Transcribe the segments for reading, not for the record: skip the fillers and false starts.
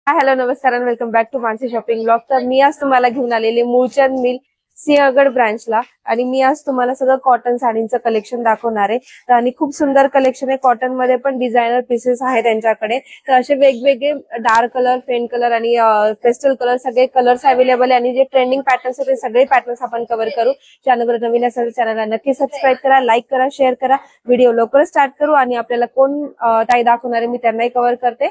Hello नमस्कार आणि welcome back to Mansi shopping blog. तर मी आज तुम्हाला घेऊन आलेले मूळचंद मिल सिंहगड ब्रांचला आणि मी आज तुम्हाला सगळं कॉटन साडींचं कलेक्शन दाखवणार आहे. आणि खूप सुंदर कलेक्शन आहे. कॉटन मध्ये पण डिझायनर पीसेस आहे त्यांच्याकडे. तर असे वेगवेगळे डार्क कलर, फेंट कलर आणि पेस्टल कलर सगळे कलर्स अवेलेबल आहे. आणि जे ट्रेंडिंग पॅटर्न्स आहेत ते सगळे पॅटर्न्स आपण कव्हर करू. चॅनलवर नवीन असेल चॅनलला नक्की सबस्क्राईब करा, लाईक करा, शेअर करा. व्हिडिओ लवकर स्टार्ट करू आणि आपल्याला कोण ताई दाखवणार आहे मी त्यांनाही कव्हर करते.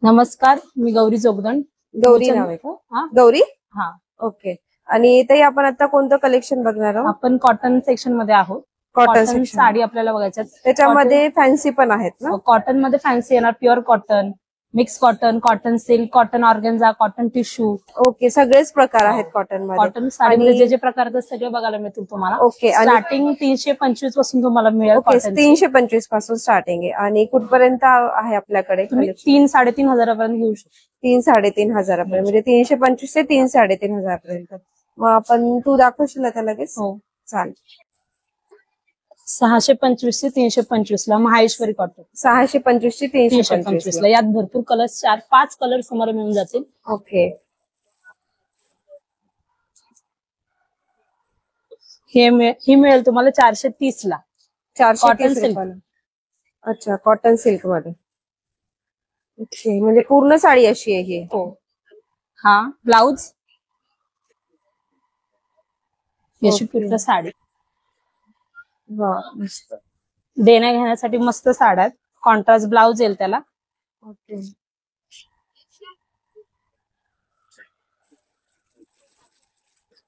नमस्कार, मी गौरी जोगदंड. गौरी नाव आहे का? गौरी. हा, ओके. आणि ताई आपण आता कोणतं कलेक्शन बघणार आहोत? आपण कॉटन सेक्शन मध्ये आहोत. कॉटन साडी आपल्याला बघायच्या. त्याच्यामध्ये फॅन्सी पण आहेत ना? कॉटन मध्ये फॅन्सी येणार, pure cotton, mix cotton, cotton silk, cotton organza, cotton tissue. Okay, सगळेच प्रकार आहेत कॉटन मध्ये. कॉटन साडीमध्ये जे जे प्रकार आहेत सगळे बघायला मिळतील तुम्हाला. ओके. स्टार्टिंग 325 पासून तुम्हाला मिळेल. 325 पासून स्टार्टिंग आहे. आणि कुठपर्यंत आहे आपल्याकडे? 3-3.5 हजारापर्यंत घेऊ शकतो. 3-3.5 हजारापर्यंत, म्हणजे 325 ते 3-3.5 हजारापर्यंत. मग आपण तू दाखवशील आता लगेच? हो चालेल. 625 ते 325 ला माहेश्वरी कॉटन. 625 ते 325 ला. यात भरपूर कलर्स, 4-5 कलर समोर मिळून जातील. ओके. ही मिळेल तुम्हाला 430 ला. 430 रुपयाला. अच्छा, कॉटन सिल्क मध्ये. ओके, म्हणजे पूर्ण साडी अशी आहे ही? हो. हा, ब्लाउज याची पूर्ण साडी. मस्त. देण्या घेण्यासाठी मस्त साड्या आहेत. कॉन्ट्रास्ट ब्लाउज येईल त्याला. ओके.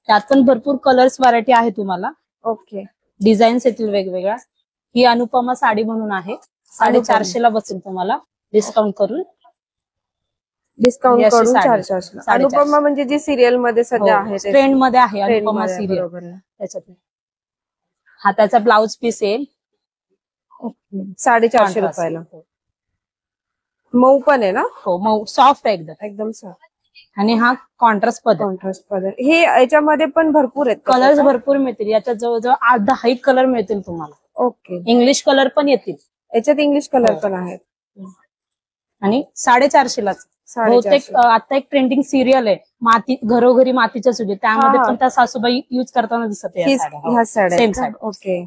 त्यात पण भरपूर कलर्स व्हरायटी आहे तुम्हाला. ओके. डिझाईन्स येतील वेगवेगळ्या. ही अनुपमा साडी म्हणून आहे. 450 ला बसेल तुम्हाला डिस्काउंट करून. 450. अनुपमा म्हणजे जी सिरियल मध्ये सध्या आहे, ट्रेंड मध्ये आहे अनुपमा सिरियल. त्याच्यात हा त्याचा ब्लाउज पीस येईल. 450 रुपयाला. मऊ पण आहे ना? हो, मऊ सॉफ्ट आहे एकदम सॉफ्ट. आणि हा कॉन्ट्रास्ट पदर. हे याच्यामध्ये पण भरपूर आहेत कलर्स, भरपूर मिळतील. याच्यात जवळजवळ 8-10 कलर मिळतील तुम्हाला. ओके. इंग्लिश कलर पण येतील याच्यात. इंग्लिश कलर पण आहेत. आणि 450 लाच. बहुतेक आता एक ट्रेंडिंग सिरियल आहे माती, घरोघरी मातीच्या चुली, त्यामध्ये पण त्या सासूबाई युज करताना दिसत आहे. सेम साडी. ओके.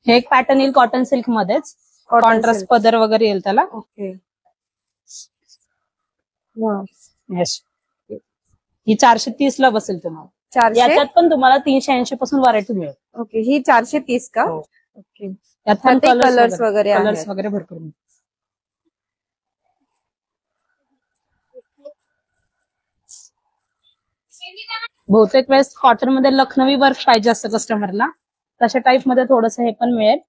हे एक पॅटर्न येईल कॉटन सिल्क मध्येच. कॉन्ट्रास्ट पदर वगैरे येईल त्याला. ओके. ही 430 ला बसेल तुम्हाला. याच्यात पण तुम्हाला 380 पासून व्हरायटी मिळेल. ओके. ही 430 का? ओके. यात पण कलर्स वगैरे भरपूर. बहुतेक वेळेस कॉटन मध्ये लखनवी वर्क पाहिजे असतं कस्टमरला, तशा टाईप मध्ये थोडस हे पण मिळेल.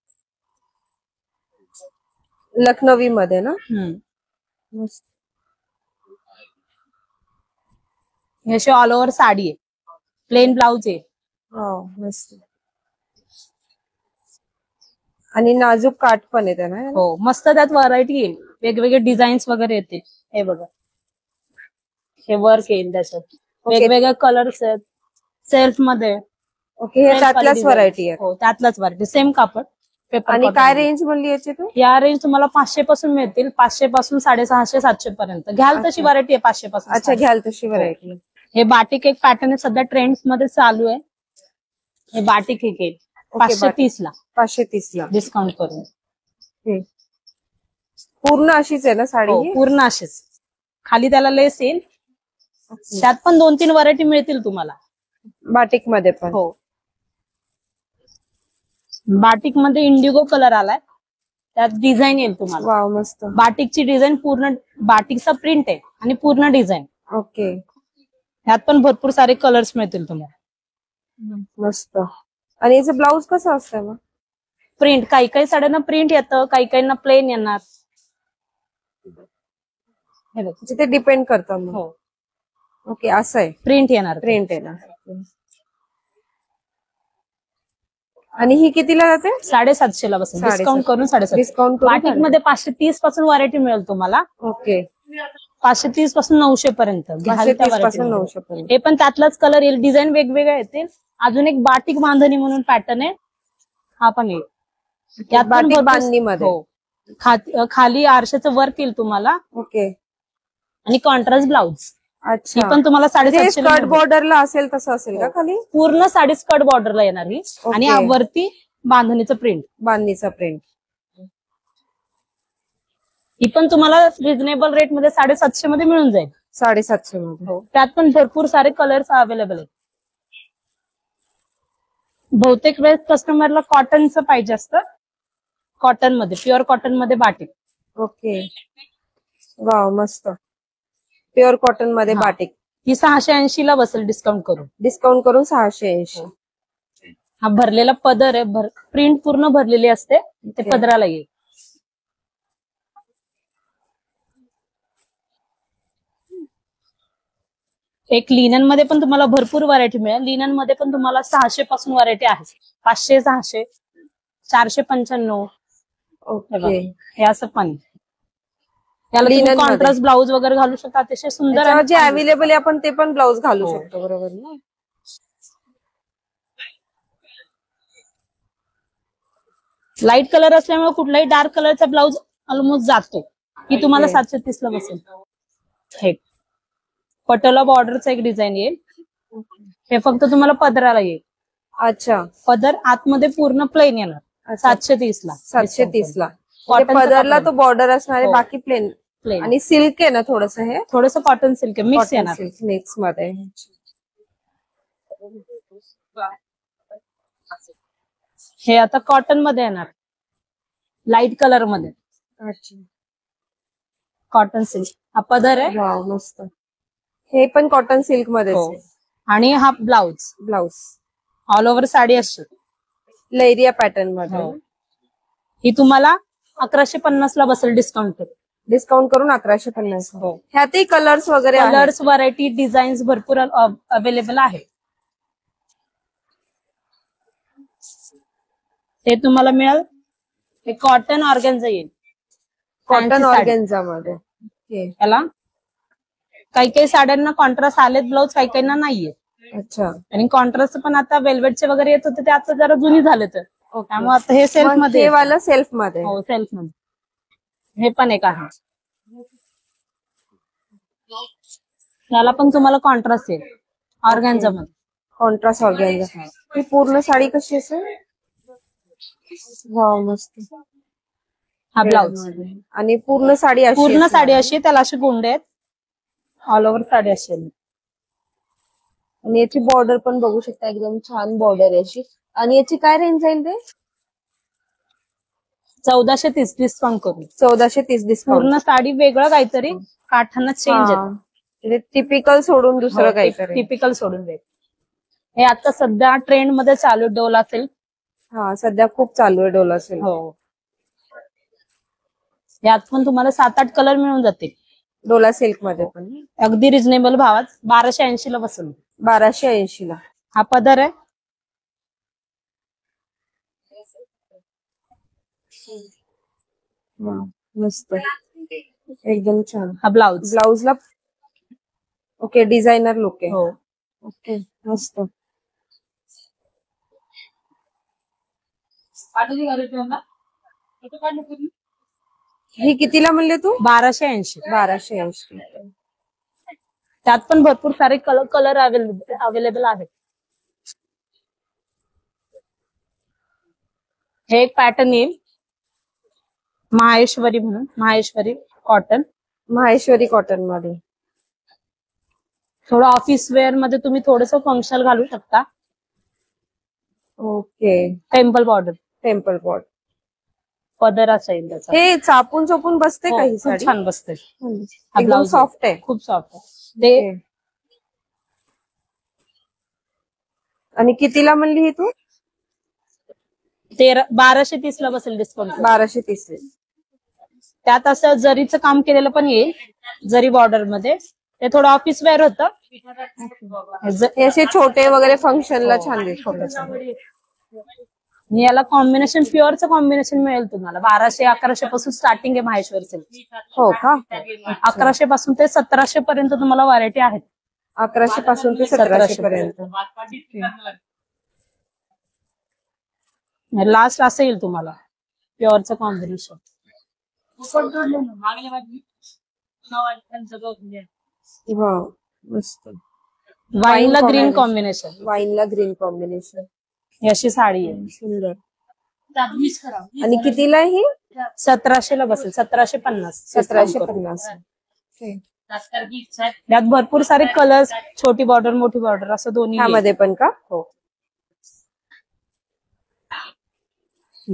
लखनवी मध्ये ना? हे अशी ऑल ओव्हर साडी आहे. प्लेन ब्लाउज आहे. मस्त. आणि नाजूक काठ पण येते ना? हो, मस्त. त्यात व्हरायटी येईल, वेगवेगळे डिझाईन्स वगैरे येतील. हे बघा, हे वर्क येईल त्याच्यात. वेगवेगळे कलर्स आहेत सेल्फ मध्ये. ओके. हे त्यातलाच व्हरायटी आहे? हो, त्यातलाच व्हरायटी. सेम कापड. आणि काय रेंज म्हणली याची तू? या रेंज तुम्हाला 500 पासून मिळतील. 500 पासून 650-700 पर्यंत. घ्याल तशी व्हरायटी आहे 500 पासून. अच्छा, घ्याल तशी व्हरायटी. हे बाटिक एक पॅटर्न सध्या ट्रेंड्स मध्ये चालू आहे. हे बाटिक एक येईल 530 ला. 530 ला डिस्काउंट करून. पूर्ण अशीच आहे ना साडी? पूर्ण अशीच. खाली त्याला लेस येईल. त्यात पण 2-3 व्हरायटी मिळतील तुम्हाला बाटिक मध्ये पण. हो, बाटिक मध्ये इंडिगो कलर आलाय. त्यात डिझाईन येईल तुम्हाला. वाव, मस्त. बाटिकची डिझाईन पूर्ण, बाटिकचा प्रिंट आहे आणि पूर्ण डिझाईन. ओके. ह्यात पण भरपूर सारे कलर्स मिळतील तुम्हाला. मस्त. आणि याचं ब्लाऊज कसं असतं मग? प्रिंट. काही काही साड्यांना प्रिंट येतं, काही काहींना प्लेन येणार. हे बघ, ते डिपेंड करतं. हो. ओके, असं आहे. प्रिंट येणार. आणि ही कितीला जाते? 750 ला बसेल. डिस्काउंट करून 750. डिस्काउंट. बाटिक मध्ये 530 पासून व्हरायटी मिळेल तुम्हाला. ओके. 530 पासून 900 पर्यंत. 900 पर्यंत. हे पण त्यातलाच कलर येईल. डिझाईन वेगवेगळ्या येतील. अजून एक बाटिक बांधणी म्हणून पॅटर्न आहे, हा पण येईल. बाटिक बांधणी मध्ये. खाली आरशाचं वर्क येईल तुम्हाला ओके. आणि कॉन्ट्रास्ट ब्लाउज. अच्छा, ही पण तुम्हाला 750 स्कर्ट बॉर्डरला असेल तसं असेल का खाली? पूर्ण साडी स्कर्ट बॉर्डरला येणार ही. आणि ओके. वरती बांधणीचं प्रिंट. बांधणीचा प्रिंट. ही पण तुम्हाला रिझनेबल रेट मध्ये 750 मध्ये मिळून जाईल. 750 मध्ये. त्यात पण भरपूर सारे कलर्स अवेलेबल आहेत. बहुतेक वेळेस कस्टमरला कॉटनचं पाहिजे असतं. कॉटन मध्ये, प्युअर कॉटन मध्ये बाटिक. ओके. वाव, मस्त. प्युअर कॉटन मध्ये बाटिक. ही 680 ला बसेल डिस्काउंट करून. डिस्काउंट करून 680. हा भरलेला पदर आहे. प्रिंट पूर्ण भरलेली असते, ते पदराला येईल. एक लिनन मध्ये पण तुम्हाला भरपूर व्हरायटी मिळेल. लिनन मध्ये पण तुम्हाला 600 पासून व्हरायटी आहे. 500, 600, 495. ओके. हे असं पण याला तुम्ही कॉन्ट्रास्ट ब्लाऊज वगैरे घालू शकता. अतिशय सुंदर जे अवेलेबल आहे आपण ते पण ब्लाऊज घालू शकतो. बरोबर ना? लाईट कलर असल्यामुळे कुठलाही डार्क कलरचा ब्लाऊज ऑलमोस्ट जातो. ही तुम्हाला 730 ला बसेल. हे पटोला बॉर्डरचा एक डिझाईन येईल. हे फक्त तुम्हाला पदराला येईल. अच्छा. पदर आतमध्ये पूर्ण प्लेन येणार 730 ला. 730 ला. पदरला तो बॉर्डर असणार आहे, बाकी प्लेन. आणि सिल्क आहे ना थोडस, हे थोडस कॉटन सिल्क आहे, मिक्स येणार. मिक्स मध्ये. हे आता कॉटन मध्ये येणार, लाईट कलर मध्ये. अच्छा. कॉटन सिल्क हा पदर आहे. वाव, मस्त. हे पण कॉटन सिल्क मध्ये. आणि हा ब्लाउज ऑल ओव्हर साडी असते, लैरिया पॅटर्न मध्ये. ही तुम्हाला 1150 ला बसेल डिस्काउंट करून. डिस्काउंट करून 1150. ह्यातही कलर्स वगैरे, कलर्स, व्हरायटी, डिझाईन्स भरपूर अवेलेबल आहे. ते तुम्हाला मिळेल. हे कॉटन ऑर्गेन्झा येईल. कॉटन ऑर्गेन्झा मध्ये. याला काही काही साड्यांना कॉन्ट्रास्ट आलेत ब्लाऊज, काही काहींना नाहीये. अच्छा. आणि कॉन्ट्रास्ट पण आता वेल्वेटचे वगैरे येत होते, ते आता जरा जुनी झाले. तर त्यामुळे आता हे सेल्फ मध्ये. सेल्फ मध्ये. हो, सेल्फ मध्ये. हे पण एक आहे. याला पण तुम्हाला कॉन्ट्रास्ट येईल ऑर्गेन्झा मध्ये. Contrast organza. ही पूर्ण साडी कशी असेल? वाव, मस्त. हा ब्लाऊज. आणि पूर्ण साडी अशी, त्याला अशी गोंडे आहेत. ऑल ओव्हर साडी असेल. आणि याची बॉर्डर पण बघू शकता, एकदम छान बॉर्डर आहे अशी. आणि याची काय रेंज जाईल ते? 1430 डिस्काउंट करून. 1430 डिस्काउंट. पूर्ण साडी वेगळं काहीतरी, काठांना चेंज आहे. टिपिकल सोडून दुसरं काहीतरी. टिपिकल सोडून वेग. हे आता सध्या ट्रेंड मध्ये चालू डोला सिल्क. हा, सध्या खूप चालू आहे डोला सिल्क. हो. यात पण तुम्हाला 7-8 कलर मिळून जातील डोला सिल्क मध्ये पण. अगदी रिझनेबल भावात 1280 ला बसेल. 1280 ला. हा पदर आहे. मस्त, एकदम छान. हा ब्लाउजला ओके, डिझायनर लुक आहे. हो. ओके, मस्त. ही कितीला म्हणले तू? 1280. 1280. त्यात पण भरपूर सारे कलर अवेलेबल आहेत. हे एक पॅटर्न येईल माहेश्वरी म्हणून. माहेश्वरी कॉटन मध्ये. थोडं ऑफिस वेअर मध्ये तुम्ही थोडस फंक्शनल घालू शकता. ओके. टेम्पल बॉर्डर पदर असेल त्याचा. हे चापून चोपून बसते काही साडी? छान बसते. एकदम सॉफ्ट आहे. खूप सॉफ्ट आहे ते. आणि कितीला म्हणली ही तू? 1230 ला बसेल डिस्काउंट. 1230. त्यात असं जरीचं काम केलेलं पण येईल, जरी बॉर्डर मध्ये. ते थोडं ऑफिस वेअर होतं. असे छोटे वगैरे फंक्शनला छान दिसतात. याला कॉम्बिनेशन, प्युअरचं कॉम्बिनेशन मिळेल तुम्हाला. 1200-1100 पासून स्टार्टिंग आहे माहेश्वर सिल्क. हो का? 1100 पासून ते 1700 पर्यंत तुम्हाला व्हरायटी आहेत. 1100 पासून ते 1700 पर्यंत. लास्ट असं येईल तुम्हाला प्युअरचं कॉम्बिनेशन. वाव मस्त. वाईनला ग्रीन combination. कॉम्बिनेशन. वाईनला ग्रीन कॉम्बिनेशन. ही अशी साडी आहे. सुंदर. आणि कितीला आहे ही? 1700 ला बसेल. 1750. 1750. यात भरपूर सारे कलर्स, छोटी बॉर्डर मोठी बॉर्डर असं दोन्ही आहे. ह्यामध्ये पण का? हो.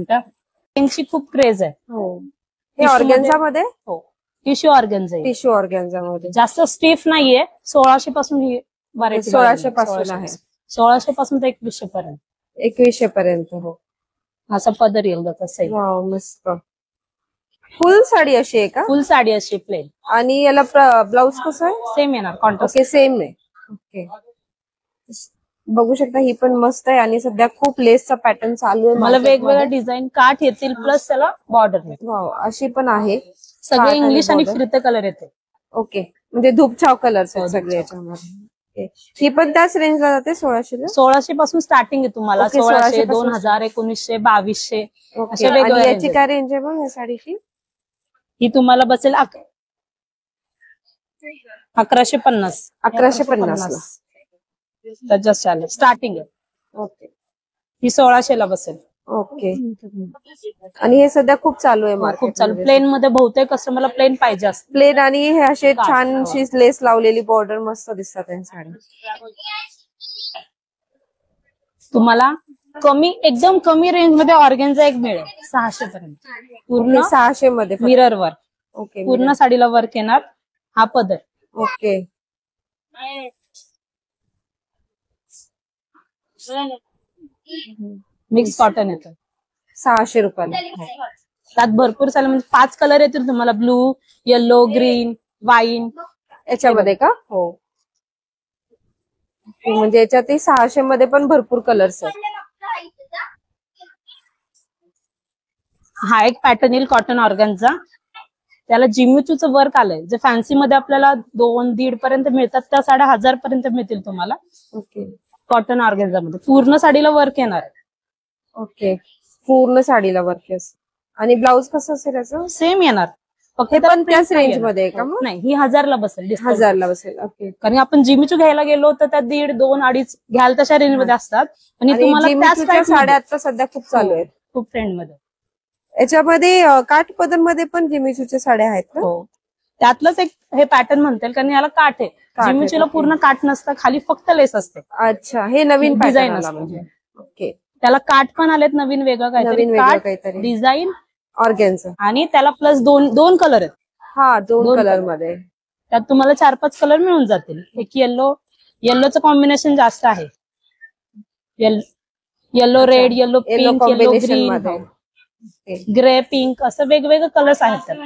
त्यांची खूप क्रेज आहे. हो. हे ऑर्गेन्झा मध्ये? हो. टिश्यू ऑर्गेन्झा आहे. टिश्यू ऑर्गेन्झा मध्ये. जास्त स्टिफ नाहीये. 1600 पासून ही व्हरायटी. 1600 पासून आहे. 1600 पासून तर 2100 पर्यंत. 2100 पर्यंत. हो. असा पदर येईल का तसं आहे. वाव मस्त. फुल साडी अशी आहे का? फुल साडी अशी प्लेन. आणि याला ब्लाउज कसं आहे? सेम येणार कॉन्ट्रास्ट. ओके सेम आहे. ओके. बघू शकता ही पण मस्त आहे आणि सध्या खूप लेसचा पॅटर्न चालू आहे. मला वेगवेगळ्या डिझाईन काठ येतील प्लस त्याला बॉर्डर येईल. वाव अशी पण आहे. सगळे इंग्लिश आणि फिरते कलर येते. ओके म्हणजे धूपछाव कलर्स आहेत सगळे याच्यामध्ये. ही पण त्याच रेंजला जाते 1600 1600 पासून स्टार्टिंग आहे तुम्हाला. ओके, 1600, 1600 पासून. 2000, 1900, 2200 ओके. अशा आणि वेगवेगळ्या याची काय रेंज आहे मग या साडीची? ही तुम्हाला बसेल 1150. 1150 त्याच्यात चालेल स्टार्टिंग आहे. ओके. ही 1600 ला बसेल. ओके. आणि हे सध्या खूप चालू आहे खूप मार्केट. चालू. प्लेन मध्ये बहुतेक कस्टमरला प्लेन पाहिजे असते. प्लेन आणि हे असे छानशी लेस लावलेली बॉर्डर मस्त दिसतात या साडी. तुम्हाला एकदम कमी रेंज मध्ये ऑर्गेन्झा एक मिळेल 600 पर्यंत. पूर्ण 600 मध्ये मिरर वर्क. ओके. पूर्ण साडीला वर्क येणार. हा पदर. ओके. मिक्स कॉटन येतं. 600 रुपयाला. त्यात भरपूर सारे म्हणजे 5 कलर येतील तुम्हाला. ब्लू, येलो, ग्रीन, वाईन याच्यामध्ये का? हो. म्हणजे याच्यात 600 मध्ये पण भरपूर कलर्स आहेत. हा एक पॅटर्न येईल कॉटन ऑर्गनचा. त्याला जिम्यूचूचं वर्क आलंय. जे फॅन्सी मध्ये आपल्याला 2-1.5 पर्यंत मिळतात त्या साड्या 1000 पर्यंत मिळतील तुम्हाला. ओके. कॉटन ऑर्गेन्झा मध्ये पूर्ण साडीला वर्क येणार. ओके. पूर्ण साडीला वर्क असते. आणि ब्लाउज कसं असेल याचं? सेम येणार. फक्त हे पण त्याच रेंज मध्ये आहे का मग? नाही, ही 1000 ला बसेल. 1000 ला बसेल. ओके. कारण आपण जिमीचू घ्यायला गेलो तर त्या 1.5, 2, 2.5 घ्याल तशा रेंज मध्ये असतात. आणि तुम्हाला त्याच जिमीचूच्या type साड्या मध्ये आता सध्या खूप चालू आहेत. खूप ट्रेंड मध्ये. याच्यामध्ये काठपदर मध्ये पण जिमीचूच्या साड्या आहेत का? हो. त्यातलंच एक हे पॅटर्न म्हणतील कारण याला काठ आहे. आहे, जिमीचूला ओके. पूर्ण काठ नसतं. खाली फक्त लेस असते. अच्छा. हे नवीन डिझाईन डिझाईन असतं. म्हणजे. ओके. त्याला काठ पण आलेत नवीन वेगळं नवीन काहीतरी. वेगळं काठ, काहीतरी. Design organza. आणि त्याला प्लस दोन कलर आहेत. हा दोन दोन कलर color. मध्ये. त्यात तुम्हाला 4-5 कलर मिळून जातील. एक येल्लोचं कॉम्बिनेशन जास्त आहे. Yellow red, yellow pink, yellow combination green, मध्ये. ओके. ग्रे पिंक असं वेगवेगळे कलर्स आहेत त्यात.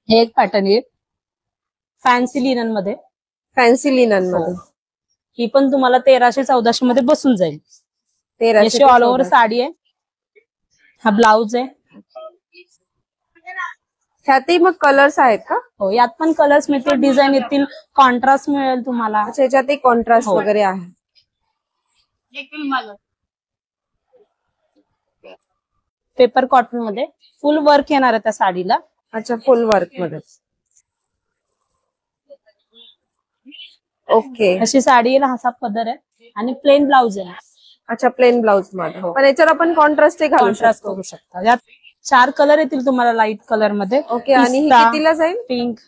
हे एक पॅटर्न आहे फॅन्सी लिनन मध्ये. फॅन्सी लिनन मध्ये. ही पण तुम्हाला 1300-1400 मध्ये बसून जाईल. 1300 अशी ऑल ओव्हर साडी आहे. हा ब्लाउज आहे. ह्यातही मग कलर्स आहेत का? हो, यात पण कलर्स मिळतील, डिझाईन येतील, कॉन्ट्रास्ट मिळेल तुम्हाला. अच्छा. याच्यातही कॉन्ट्रास्ट हो. वगैरे आहे. पेपर कॉटन मध्ये फुल वर्क येणार आहे त्या साडीला. अच्छा. फुल वर्क मध्ये. ओके. अशी साडी येईल. असा पदर आहे आणि प्लेन ब्लाउज आहे. अच्छा. प्लेन ब्लाउज मध्ये. हो. पण याच्यावर आपण कॉन्ट्रास्ट घालू कॉन्ट्रास्ट शकतो. करू शकता. यात 4 कलर येतील तुम्हाला लाईट कलर मध्ये. ओके. आणि ही पिस्ता, कितीला जाईल? पिंक.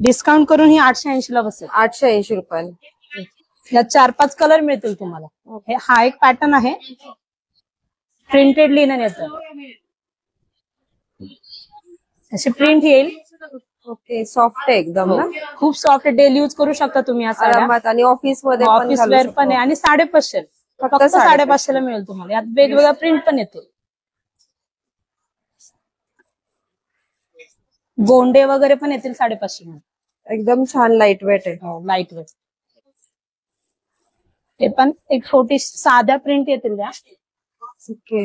डिस्काउंट करून ही 880 ला बसेल. 880 रुपयाला. यात 4-5 कलर मिळतील तुम्हाला. हा एक पॅटर्न आहे. प्रिंटेड लिनन येतं. अशी प्रिंट येईल. ओके. सॉफ्ट आहे एकदम ना? खूप सॉफ्ट आहे. डेली यूज करू शकता तुम्ही. आरामात. आणि ऑफिस मध्ये पण ऑफिस घालू वेअर शकतो. पण आहे. आणि 550 फक्त 550 ला मिळेल तुम्हाला. यात वेगवेगळ्या प्रिंट पण येतील. गोंडे वगैरे पण येतील 550 मध्ये. एकदम छान लाईट वेट आहे. हो, लाईट वेट. ते पण एक छोटी साध्या प्रिंट येतील त्या. ओके.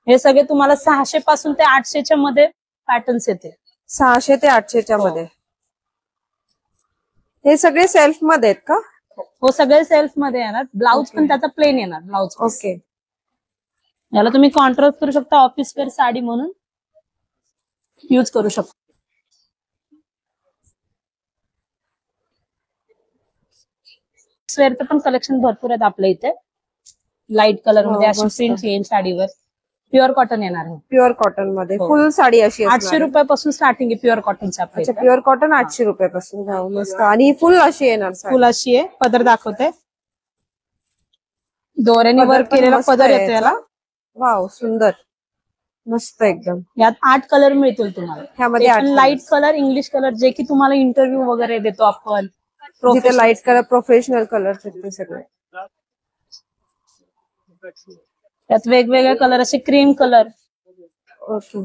हे सगळे तुम्हाला 600 पासून ते 800 मध्ये पॅटर्न्स येतील. 600 ते 800 मध्ये. हे सगळे सेल्फ मध्ये आहेत का? हो सगळे सेल्फ मध्ये येणार. ब्लाऊज पण त्याचा प्लेन येणार ब्लाऊज. ओके. याला तुम्ही कॉन्ट्रास्ट करू शकता, ऑफिस वेअर साडी म्हणून यूज करू शकता. वेअरचं पण कलेक्शन भरपूर आहेत आपल्या इथे. लाईट कलर मध्ये अशी प्रिंट येईल साडीवर. प्युअर कॉटन येणार आहे. प्युअर कॉटन मध्ये फुल साडी अशी 800 रुपयापासून स्टार्टिंग आहे प्युअर कॉटनच्या. अच्छा, प्युअर कॉटन 800 रुपयापासून. मस्त. आणि फुल अशी येणार साडी. फुल अशी आहे. पदर दाखवते. दोऱ्याने वर्क केलेला पदर येतो याला. वाव, सुंदर, मस्त एकदम. यात 8 कलर मिळतील तुम्हाला. ह्यामध्ये लाईट कलर, इंग्लिश कलर, जे की तुम्हाला इंटरव्ह्यू वगैरे देतो आपण. जिथे लाईट कलर, प्रोफेशनल कलर ते सगळे. त्यात वेगवेगळे कलर असे क्रीम कलर. ओके.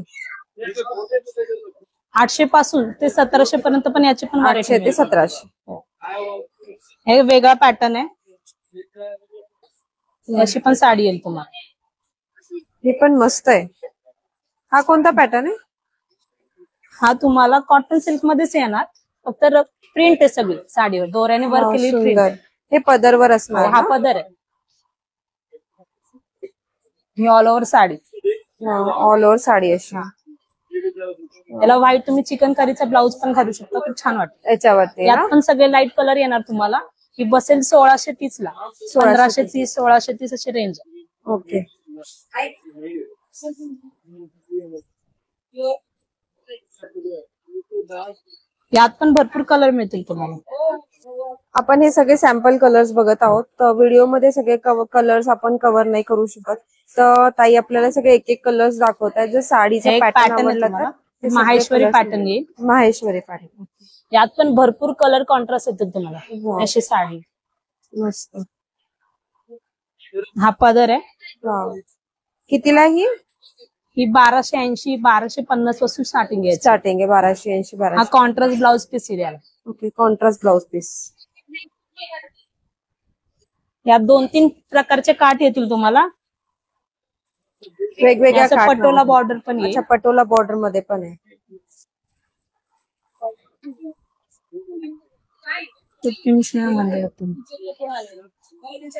800 पासून ते 1700 पर्यंत पण याची पण 800 ते 1700. हे वेगळा पॅटर्न आहे. अशी पण साडी येईल तुम्हाला. हे पण मस्त आहे. हा कोणता पॅटर्न आहे? हा तुम्हाला कॉटन सिल्क मध्येच येणार. फक्त प्रिंट आहे सगळी साडीवर. दोऱ्याने वर्क केली प्रिंट. हे पदरवर असणार. हा पदर आहे. ही all over sari. All over sari अशी. याला व्हाईट तुम्ही चिकन करीचा ब्लाऊज पण घालू शकता. खूप छान वाटतं याच्यावरती. यात पण सगळे लाईट कलर येणार तुम्हाला. ही बसेल 1630 ला. 1530, 1630 अशी रेंज. ओके. यात पण भरपूर कलर मिळतील तुम्हाला. आपण हे सगळे सॅम्पल कलर्स बघत आहोत. तर व्हिडिओमध्ये सगळे कलर्स आपण कव्हर नाही करू शकत. तर ताई आपल्याला सगळे एक एक कलर्स दाखवतात. जर साडीचा पॅटर्न आवडला तर माहेश्वरी पॅटर्न येईल. माहेश्वरी पॅटर्न. यात पण भरपूर कलर कॉन्ट्रास्ट येतील तुम्हाला. अशी साडी मस्त. हा पदर आहे. कितीला ही? ही 1280, 1250 पासून स्टार्टिंग आहे. स्टार्टिंग आहे 1280, 1200. हा कॉन्ट्रास्ट ब्लाऊज पीस येईल याला. Okay, contrast blouse piece. यात 2-3 प्रकारचे काठ येतील तुम्हाला. वेगवेगळ्या पटोला बॉर्डर पण येईल. अच्छा, पटोला बॉर्डर मध्ये पण आहे.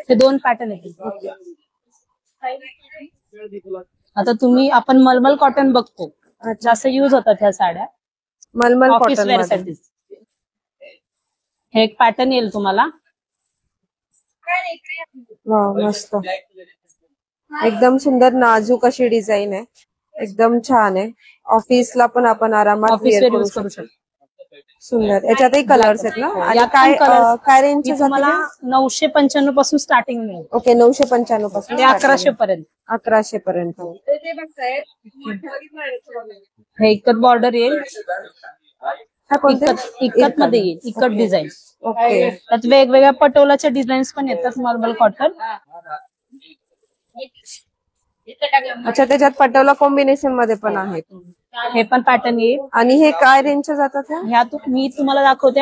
हे 2 पॅटर्न येतील. आता तुम्ही आपण मलमल कॉटन बघतो. जास्त युज होतात ह्या साड्या मलमल ऑफिस कॉटन वेअर साठी. हे एक पॅटर्न येईल तुम्हाला. मस्त, एकदम सुंदर नाजूक अशी डिझाईन आहे. एकदम छान आहे. ऑफिसला पण आपण आरामात वेअर करू शकतो. सुंदर. याच्यातही कलर्स आहेत ना? आणि काय रेंज तुम्हाला 995 पासून स्टार्टिंग मिळेल. ओके, 995 पासून ते 1100 पर्यंत. 1100 पर्यंत. हे इकत बॉर्डर येईल. इकत मध्ये येईल. इकत डिझाईन. ओके. त्यात वेगवेगळ्या पटोलाच्या डिझाईन्स पण येतात. Marble cotton. अच्छा, त्याच्यात पटोला कॉम्बिनेशन मध्ये पण आहेत. हे पण पॅटर्न येईल. आणि हे काय रेंजच्या जातात? ह्यात मी तुम्हाला दाखवते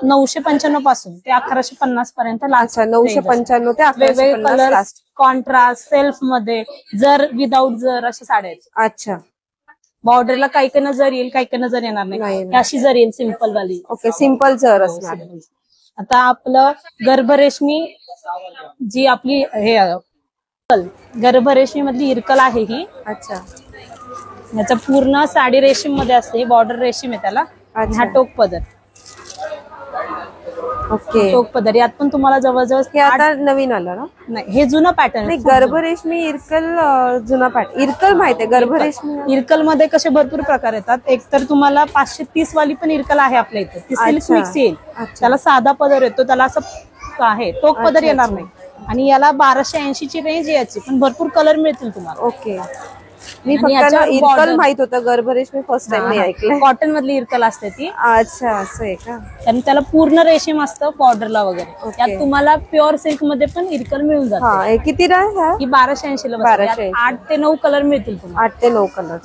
995 पासून ते 1150 पर्यंत. अच्छा, 995 ते 1150 कलर कॉन्ट्रास्ट सेल्फ मध्ये, जर विदाऊट जर अशा साड्या आहेत. अच्छा. बॉर्डरला काही काही नजर येईल, काही काही नजर येणार नाही. अशी जर येईल सिंपल वाली. ओके, सिंपल जर असणार. आता आपलं गर्भरेशमी जी आपली हे गर्भरेशमी मधली इरकल आहे ही. अच्छा. याचा पूर्ण साडी रेशीम मध्ये असते. बॉर्डर रेशीम आहे त्याला. हा टोक पदर. ओके. टोक पदर. यात पण तुम्हाला जवळजवळ हे आता नवीन आलं ना? नाही, हे जुनं पॅटर्न आहे. गर्भरेशमी इरकल जुना पॅटर्न. इरकल माहिती आहे. गर्भरेशमी इरकल मध्ये कसे भरपूर प्रकार येतात. एक तर तुम्हाला 530 वाली पण इरकल आहे आपल्या इथे. ती सिल्क मिक्स येईल. त्याला साधा पदर येतो. त्याला असं आहे टोक पदर येणार नाही. आणि याला 1280 ची रेंज याची. पण भरपूर कलर मिळतील तुम्हाला. ओके. मी फक्त इरकल माहित होतं. गर्भरेशमी फर्स्ट टाइम मी ऐकलं. कॉटन मधली इरकल असते ती. अच्छा, असं आहे का? आणि त्याला पूर्ण रेशीम असतं बॉर्डरला वगैरे. त्यात तुम्हाला प्युअर सिल्क मध्ये पण इरकल मिळून जाते. किती आहे? ही 1280 ला. 8 ते 9 कलर मिळतील तुम्हाला. 8 ते 9 कलर.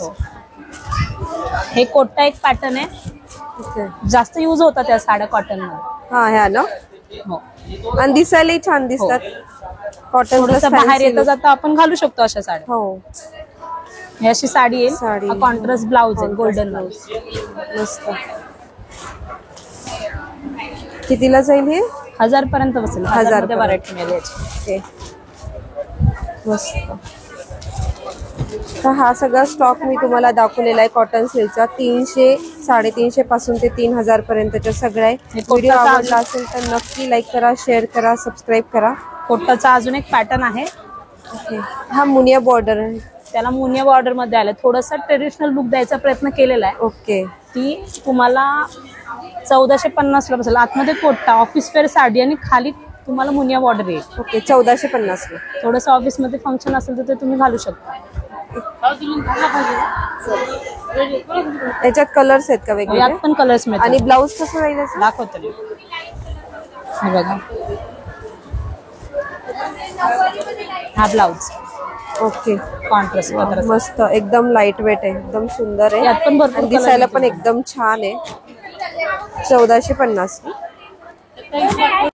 हे कोटा एक पॅटर्न आहे. जास्त युज होतात त्या साड्या कॉटन मध्ये. ह्या ना? हो. आणि दिसायलाही छान दिसतात. कॉटन बाहेर येता जाता आपण घालू शकतो अशा साड्या. हो. ही अशी साडी येईल. कॉन्ट्रास्ट ब्लाऊज आहे. Golden blouse. मस्त. कितीला जाईल हे? 1000 पर्यंत बसेल. 1000 मध्ये व्हरायटी मिळेल याची. ओके मस्त. तर हा सगळा स्टॉक मी तुम्हाला दाखवलेला आहे कॉटन सिल्कचा. 300, 350 पासून ते 3000 पर्यंतच्या सगळ्या आहे. व्हिडिओ आवडला असेल तर नक्की लाईक करा, शेअर करा, सबस्क्राईब करा. कोटाचा अजून एक पॅटर्न आहे. ओके हा मुनिया बॉर्डर आहे. त्याला मुनिया बॉर्डर मध्ये आलं. थोडासा ट्रेडिशनल लुक द्यायचा प्रयत्न केलेला आहे. ओके ती तुम्हाला 1450 ला बसेल. आतमध्ये कोटा, ऑफिस वेअर साडी आणि खाली तुम्हाला मुनिया बॉर्डर येईल. ओके 1450 ला. थोडंसं ऑफिस मध्ये फंक्शन असेल तर ते तुम्ही घालू शकता. याच्यात कलर्स आहेत का वेगवेगळे? यात पण कलर्स मिळतात. आणि ब्लाऊज कसं राहील याचं? दाखवतो मी. हे बघा हा ब्लाऊज. Okay contrast colour. मस्त एकदम लाईट वेट आहे, एकदम सुंदर आहे. यात पण भरपूर आणि दिसायला पण एकदम छान आहे. 1450.